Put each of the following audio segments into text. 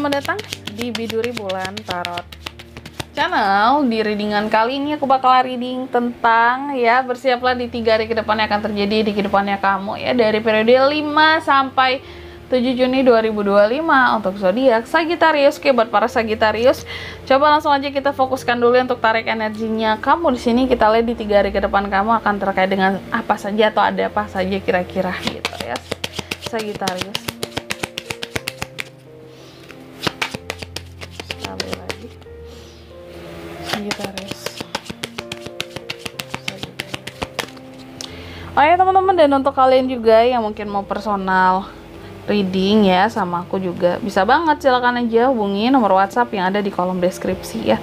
selamat datang di Biduri Bulan Tarot Channel. Di readingan kali ini aku bakal reading tentang ya, bersiaplah di 3 hari ke depan yang akan terjadi di kehidupannya kamu ya, dari periode 5 sampai 7 Juni 2025 untuk zodiak Sagittarius. Oke, buat para Sagittarius, coba langsung aja kita fokuskan dulu untuk tarik energinya kamu di sini. Kita lihat di 3 hari ke depan kamu akan terkait dengan apa saja atau ada apa saja kira-kira gitu ya, Sagittarius. Sekali lagi, Sagittarius. Oh ya teman-teman, dan untuk kalian juga yang mungkin mau personal reading ya sama aku juga, bisa banget, silakan aja hubungi nomor WhatsApp yang ada di kolom deskripsi ya.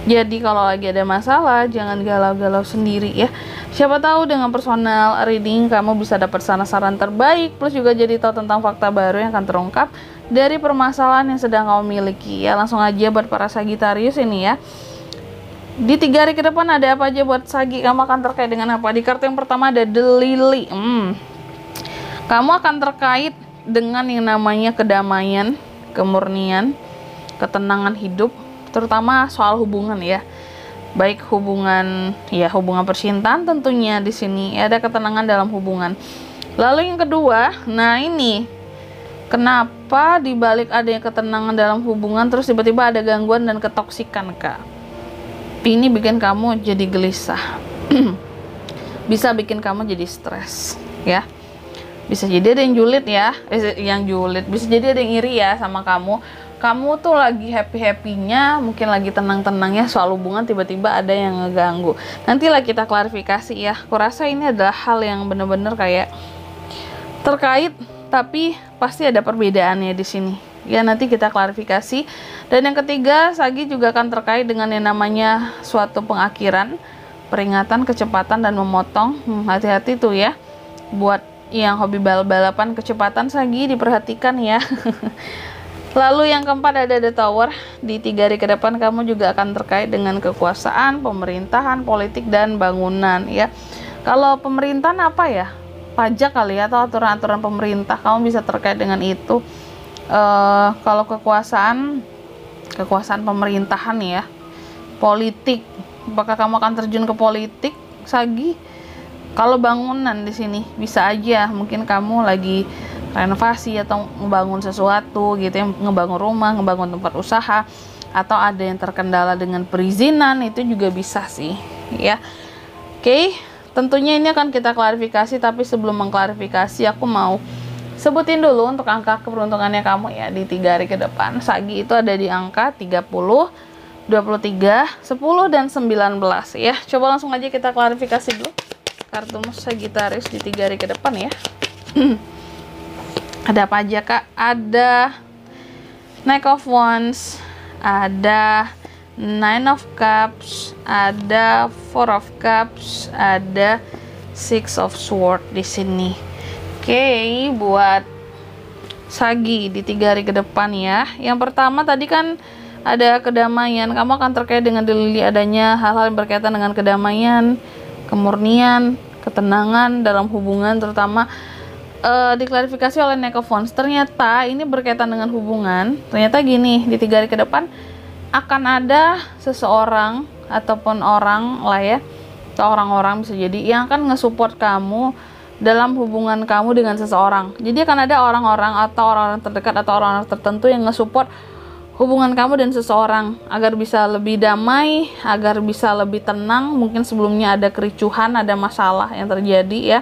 Jadi kalau lagi ada masalah, jangan galau-galau sendiri ya. Siapa tahu dengan personal reading kamu bisa dapat saran-saran terbaik, plus juga jadi tahu tentang fakta baru yang akan terungkap dari permasalahan yang sedang kamu miliki ya. Langsung aja buat para Sagittarius ini ya. Di 3 hari ke depan ada apa aja buat Sagi, kamu akan terkait dengan apa? Di kartu yang pertama ada The Lily. Kamu akan terkait dengan yang namanya kedamaian, kemurnian, ketenangan hidup, terutama soal hubungan ya. Baik hubungan ya, hubungan percintaan tentunya di sini ya, ada ketenangan dalam hubungan. Lalu yang kedua, nah ini kenapa dibalik adanya ketenangan dalam hubungan terus tiba-tiba ada gangguan dan ketoksikan, Kak? Ini bikin kamu jadi gelisah. Bisa bikin kamu jadi stres ya. Bisa jadi ada yang julid ya, bisa jadi ada yang iri ya sama kamu. Kamu tuh lagi happy-happynya, mungkin lagi tenang-tenangnya soal hubungan, tiba-tiba ada yang ngeganggu. Nantilah kita klarifikasi ya. Kurasa ini adalah hal yang bener-bener kayak terkait, tapi pasti ada perbedaannya di sini. Ya nanti kita klarifikasi. Dan yang ketiga, Sagi juga akan terkait dengan yang namanya suatu pengakhiran, peringatan, kecepatan dan memotong. Hati-hati tuh ya, buat yang hobi balapan kecepatan Sagi, diperhatikan ya. Lalu yang keempat ada The Tower. Di 3 hari ke depan kamu juga akan terkait dengan kekuasaan, pemerintahan, politik dan bangunan ya. Kalau pemerintahan apa ya, pajak kali ya, atau aturan-aturan pemerintah, kamu bisa terkait dengan itu. Kalau kekuasaan pemerintahan ya, politik, apakah kamu akan terjun ke politik Sagi? Kalau bangunan di sini bisa aja, mungkin kamu lagi renovasi atau ngebangun sesuatu gitu ya, ngebangun rumah, ngebangun tempat usaha, atau ada yang terkendala dengan perizinan, itu juga bisa sih ya. Oke, tentunya ini akan kita klarifikasi, tapi sebelum mengklarifikasi aku mau sebutin dulu untuk angka keberuntungannya kamu ya di 3 hari ke depan. Sagi itu ada di angka 30, 23, 10 dan 19 ya. Coba langsung aja kita klarifikasi dulu kartu Sagittarius di 3 hari ke depan ya. Ada apa aja, Kak? Ada Knight of Wands, ada Nine of Cups, ada Four of Cups, ada Six of Swords di sini. Oke, buat Sagi di 3 hari ke depan ya. Yang pertama tadi kan ada kedamaian, kamu akan terkait dengan Lily, adanya hal-hal yang berkaitan dengan kedamaian, kemurnian, ketenangan dalam hubungan, terutama diklarifikasi oleh Knight of Wands. Ternyata ini berkaitan dengan hubungan. Ternyata gini, di 3 hari ke depan akan ada seseorang ataupun orang lah ya, atau orang-orang bisa jadi yang akan nge-support kamu dalam hubungan kamu dengan seseorang. Jadi akan ada orang-orang atau orang-orang terdekat atau orang-orang tertentu yang nge-support hubungan kamu dan seseorang agar bisa lebih damai, agar bisa lebih tenang. Mungkin sebelumnya ada kericuhan, ada masalah yang terjadi ya.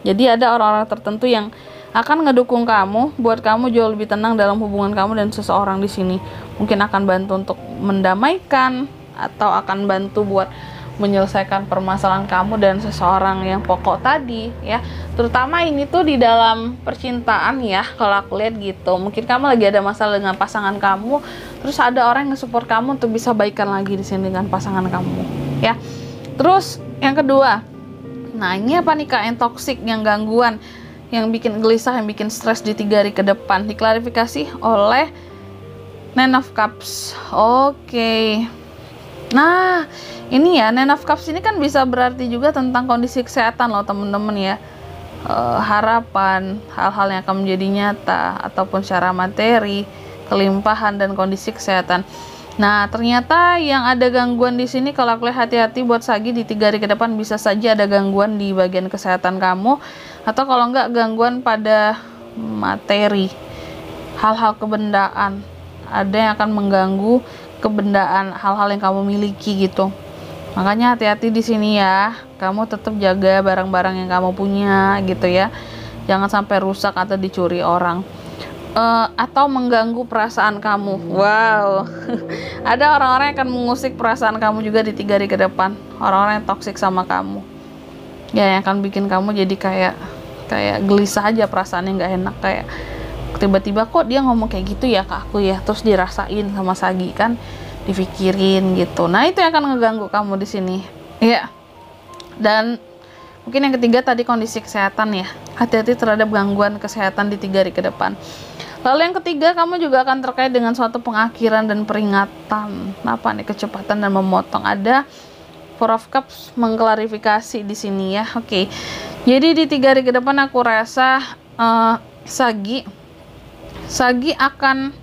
Jadi ada orang-orang tertentu yang akan ngedukung kamu buat kamu jauh lebih tenang dalam hubungan kamu dan seseorang di sini. Mungkin akan bantu untuk mendamaikan atau akan bantu buat menyelesaikan permasalahan kamu dan seseorang yang pokok tadi ya. Terutama ini tuh di dalam percintaan ya, kalau aku lihat gitu. Mungkin kamu lagi ada masalah dengan pasangan kamu, terus ada orang yang nge-support kamu untuk bisa baikan lagi di sini dengan pasangan kamu ya. Terus yang kedua, nah ini apa nih, Kak, yang toksik, yang gangguan, yang bikin gelisah, yang bikin stres di 3 hari ke depan, diklarifikasi oleh Nine of Cups. Oke. Nah, ini ya, Nine of Cups ini kan bisa berarti juga tentang kondisi kesehatan loh temen-temen ya. Harapan, hal-hal yang akan menjadi nyata, ataupun secara materi, kelimpahan dan kondisi kesehatan. Nah, ternyata yang ada gangguan di sini, kalau aku lihat, hati-hati buat Sagi di 3 hari ke depan, bisa saja ada gangguan di bagian kesehatan kamu, atau kalau enggak gangguan pada materi, hal-hal kebendaan. Ada yang akan mengganggu kebendaan, hal-hal yang kamu miliki gitu. Makanya hati-hati di sini ya. Kamu tetap jaga barang-barang yang kamu punya gitu ya. Jangan sampai rusak atau dicuri orang. Atau mengganggu perasaan kamu. Wow. Ada orang-orang yang akan mengusik perasaan kamu juga di 3 hari ke depan. Orang-orang yang toksik sama kamu. Ya, yang akan bikin kamu jadi kayak gelisah aja, perasaannya nggak enak, kayak tiba-tiba kok dia ngomong kayak gitu ya ke aku ya, terus dirasain sama Sagi kan, dipikirin gitu. Nah, itu yang akan ngeganggu kamu di sini. Ya. Dan mungkin yang ketiga tadi kondisi kesehatan ya. Hati-hati terhadap gangguan kesehatan di 3 hari ke depan. Lalu yang ketiga, kamu juga akan terkait dengan suatu pengakhiran dan peringatan. Apa nih? Kecepatan dan memotong. Ada Four of Cups mengklarifikasi di sini ya. Oke. Jadi di 3 hari ke depan aku rasa Sagi akan,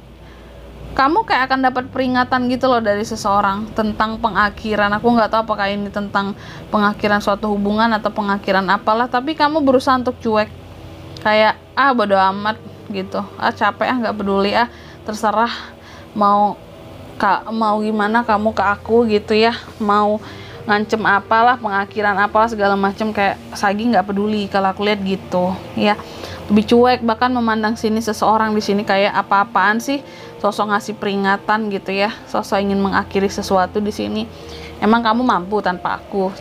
kamu kayak akan dapat peringatan gitu loh dari seseorang tentang pengakhiran. Aku nggak tahu apakah ini tentang pengakhiran suatu hubungan atau pengakhiran apalah, tapi kamu berusaha untuk cuek, kayak bodo amat gitu, capek nggak peduli, terserah mau gimana kamu ke aku gitu ya, mau ngancem apalah, pengakhiran apalah segala macam, kayak Sagi nggak peduli kalau aku lihat gitu ya, lebih cuek, bahkan memandang sini seseorang di sini kayak apa-apaan sih, sosok ngasih peringatan gitu ya, sosok ingin mengakhiri sesuatu di sini. Emang kamu mampu tanpa aku,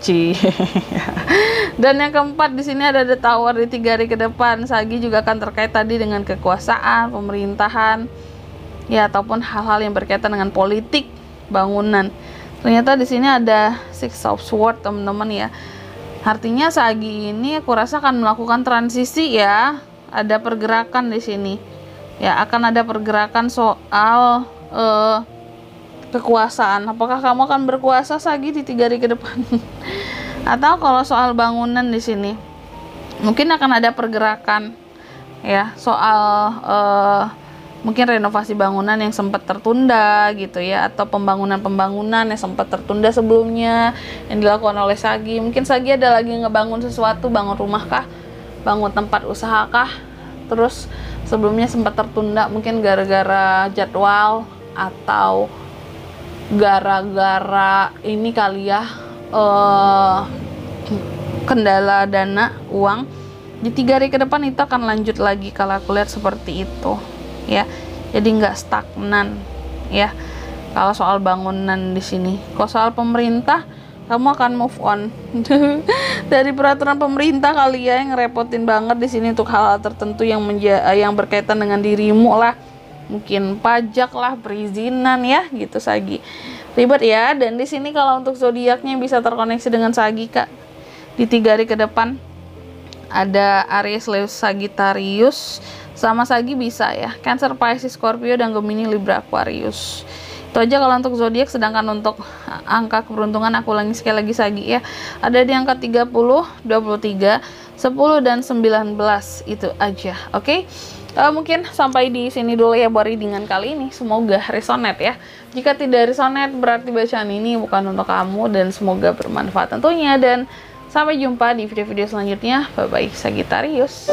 Dan yang keempat di sini ada The Tower di 3 hari ke depan. Sagi juga akan terkait tadi dengan kekuasaan, pemerintahan, ya, ataupun hal-hal yang berkaitan dengan politik, bangunan. Ternyata di sini ada Six of Swords, teman-teman ya. Artinya Sagi ini aku rasa akan melakukan transisi ya. Ada pergerakan di sini. Ya, akan ada pergerakan soal kekuasaan. Apakah kamu akan berkuasa Sagi di 3 hari ke depan? Atau kalau soal bangunan di sini, mungkin akan ada pergerakan ya soal mungkin renovasi bangunan yang sempat tertunda gitu ya, atau pembangunan yang sempat tertunda sebelumnya yang dilakukan oleh Sagi. Mungkin Sagi ada lagi ngebangun sesuatu, bangun rumah kah, bangun tempat usaha kah, terus sebelumnya sempat tertunda mungkin gara-gara jadwal atau gara-gara ini kali ya, kendala dana, uang. Di 3 hari ke depan itu akan lanjut lagi kalau aku lihat seperti itu ya, jadi nggak stagnan ya kalau soal bangunan di sini. Kalau soal pemerintah, kamu akan move on dari peraturan pemerintah kali ya, yang ngerepotin banget di sini untuk hal-hal tertentu yang berkaitan dengan dirimu lah, mungkin pajak lah, perizinan ya gitu Sagi. Ribet ya. Dan di sini kalau untuk zodiaknya bisa terkoneksi dengan Sagi Kak. Di 3 hari ke depan ada Aries, Leo, Sagittarius, sama Sagi bisa ya Cancer, Pisces, Scorpio, dan Gemini, Libra, Aquarius. Itu aja kalau untuk zodiak. Sedangkan untuk angka keberuntungan aku ulangi sekali lagi Sagi ya, ada di angka 30, 23, 10, dan 19. Itu aja. Oke. Mungkin sampai di sini dulu ya buat readingan kali ini. Semoga resonate ya. Jika tidak resonate, berarti bacaan ini bukan untuk kamu, dan semoga bermanfaat tentunya. Dan sampai jumpa di video-video selanjutnya. Bye bye Sagittarius.